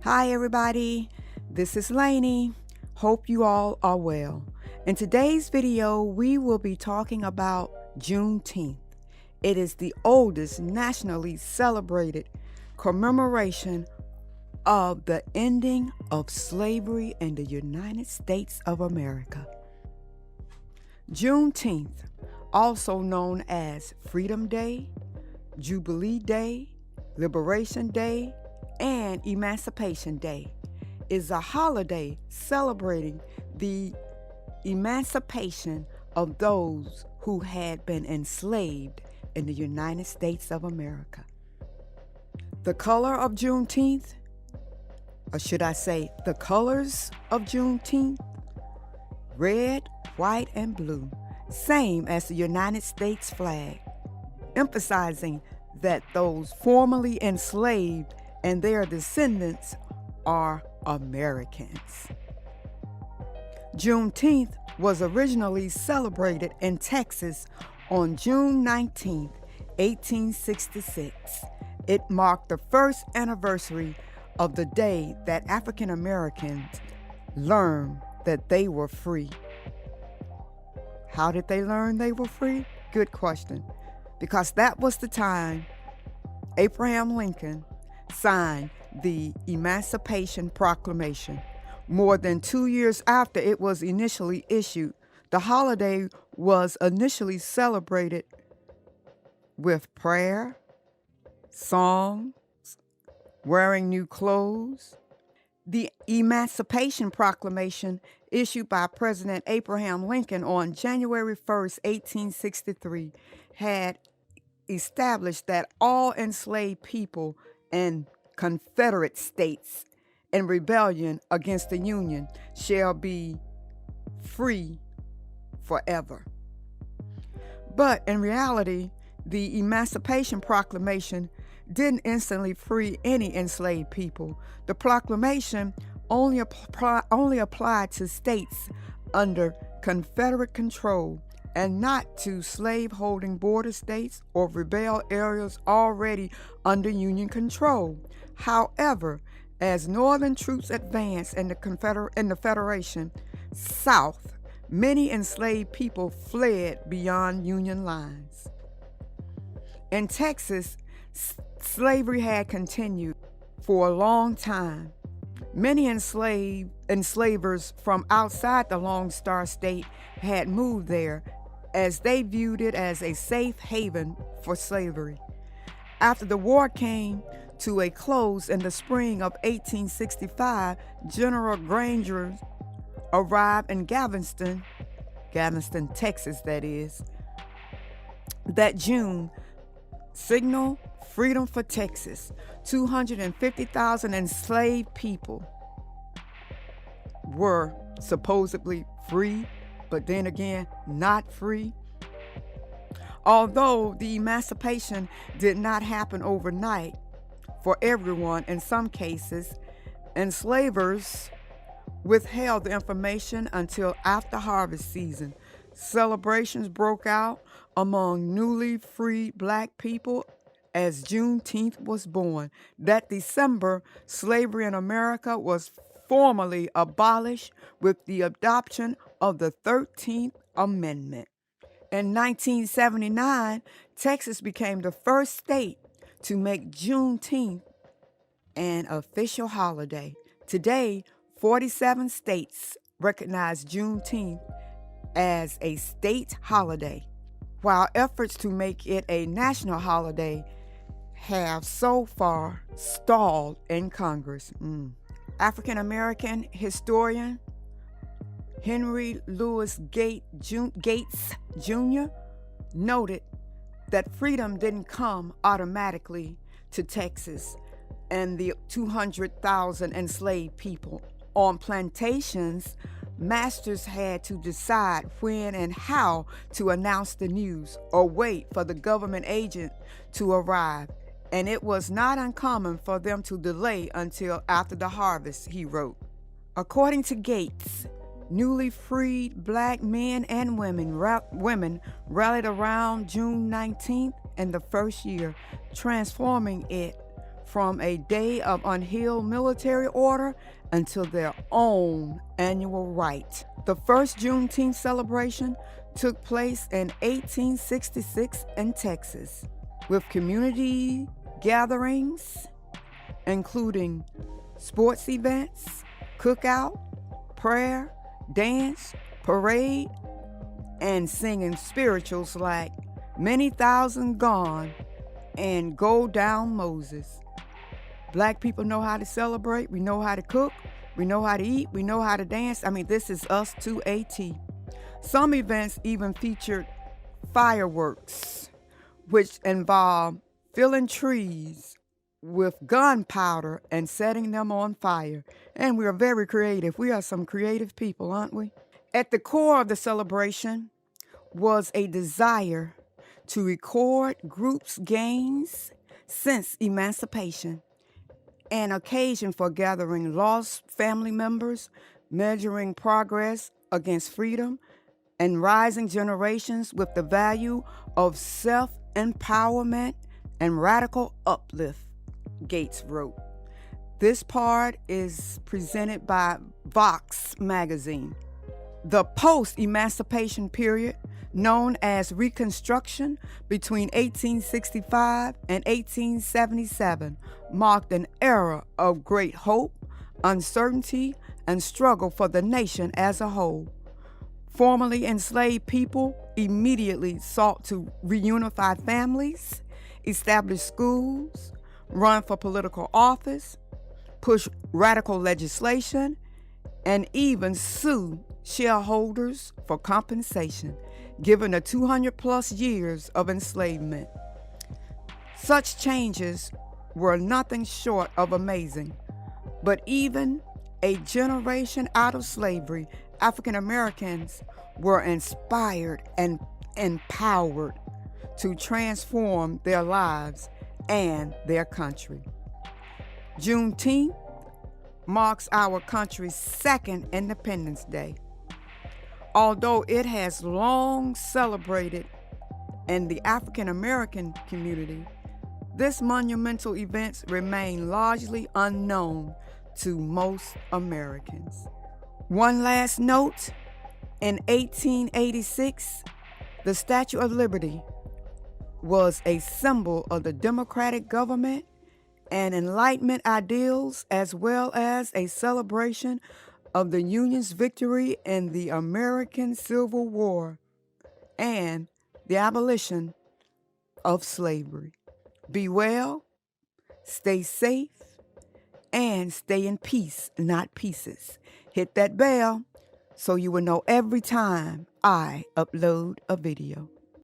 Hi everybody, this is Laney. Hope you all are well. In today's video, we will be talking about Juneteenth. It is the oldest nationally celebrated commemoration of the ending of slavery in the United States of America. Juneteenth, also known as Freedom Day, Jubilee Day, Liberation Day, and Emancipation Day, is a holiday celebrating the emancipation of those who had been enslaved in the United States of America. The color of Juneteenth, or should I say the colors of Juneteenth, red, white, and blue, same as the United States flag, emphasizing that those formerly enslaved and their descendants are Americans. Juneteenth was originally celebrated in Texas on June 19, 1866. It marked the first anniversary of the day that African Americans learned that they were free. How did they learn they were free? Good question. Because that was the time Abraham Lincoln signed the Emancipation Proclamation. More than 2 years after it was initially issued, the holiday was initially celebrated with prayer, songs, wearing new clothes. The Emancipation Proclamation, issued by President Abraham Lincoln on January 1st, 1863, had established that all enslaved people in Confederate states in rebellion against the Union shall be free forever. But in reality, the Emancipation Proclamation didn't instantly free any enslaved people. The proclamation only applied to states under Confederate control and not to slave-holding border states or rebel areas already under Union control. However, as Northern troops advanced in the Federation South, many enslaved people fled beyond Union lines. In Texas, slavery had continued for a long time. Many enslavers from outside the Lone Star State had moved there as they viewed it as a safe haven for slavery. After the war came to a close in the spring of 1865, General Granger arrived in Galveston, Texas that is, that June, signal freedom for Texas. 250,000 enslaved people were supposedly free, but then again, not free. Although the emancipation did not happen overnight for everyone, in some cases, enslavers withheld the information until after harvest season. Celebrations broke out among newly freed Black people as Juneteenth was born. That December, slavery in America was formally abolished with the adoption of the 13th Amendment. In 1979, Texas became the first state to make Juneteenth an official holiday. Today, 47 states recognize Juneteenth as a state holiday, while efforts to make it a national holiday have so far stalled in Congress. African American historian Henry Louis Gates Jr. noted that freedom didn't come automatically to Texas and the 200,000 enslaved people. On plantations, masters had to decide when and how to announce the news or wait for the government agent to arrive. And it was not uncommon for them to delay until after the harvest, he wrote. According to Gates, newly freed Black men and women rallied around June 19th in the first year, transforming it from a day of unhealed military order until their own annual rite. The first Juneteenth celebration took place in 1866 in Texas, with community gatherings, including sports events, cookout, prayer, dance, parade, and singing spirituals like Many Thousand Gone and Go Down Moses. Black people know how to celebrate, we know how to cook, we know how to eat, we know how to dance. I mean, this is us to a T. Some events even featured fireworks, which involve filling trees with gunpowder and setting them on fire. And we are very creative. We are some creative people, aren't we? At the core of the celebration was a desire to record groups' gains since emancipation, an occasion for gathering lost family members, measuring progress against freedom, and rising generations with the value of self-empowerment and radical uplift, Gates wrote. This part is presented by Vox magazine. The post-emancipation period, known as Reconstruction between 1865 and 1877, marked an era of great hope, uncertainty, and struggle for the nation as a whole. Formerly enslaved people immediately sought to reunify families, establish schools, run for political office, push radical legislation, and even sue shareholders for compensation, given the 200-plus years of enslavement. Such changes were nothing short of amazing, but even a generation out of slavery, African Americans were inspired and empowered to transform their lives and their country. Juneteenth marks our country's second Independence Day. Although it has long celebrated in the African American community, this monumental event remains largely unknown to most Americans. One last note, in 1886, the Statue of Liberty was a symbol of the democratic government and Enlightenment ideals, as well as a celebration of the Union's victory in the American Civil War and the abolition of slavery. Be well, stay safe, and stay in peace, not pieces. Hit that bell so you will know every time I upload a video.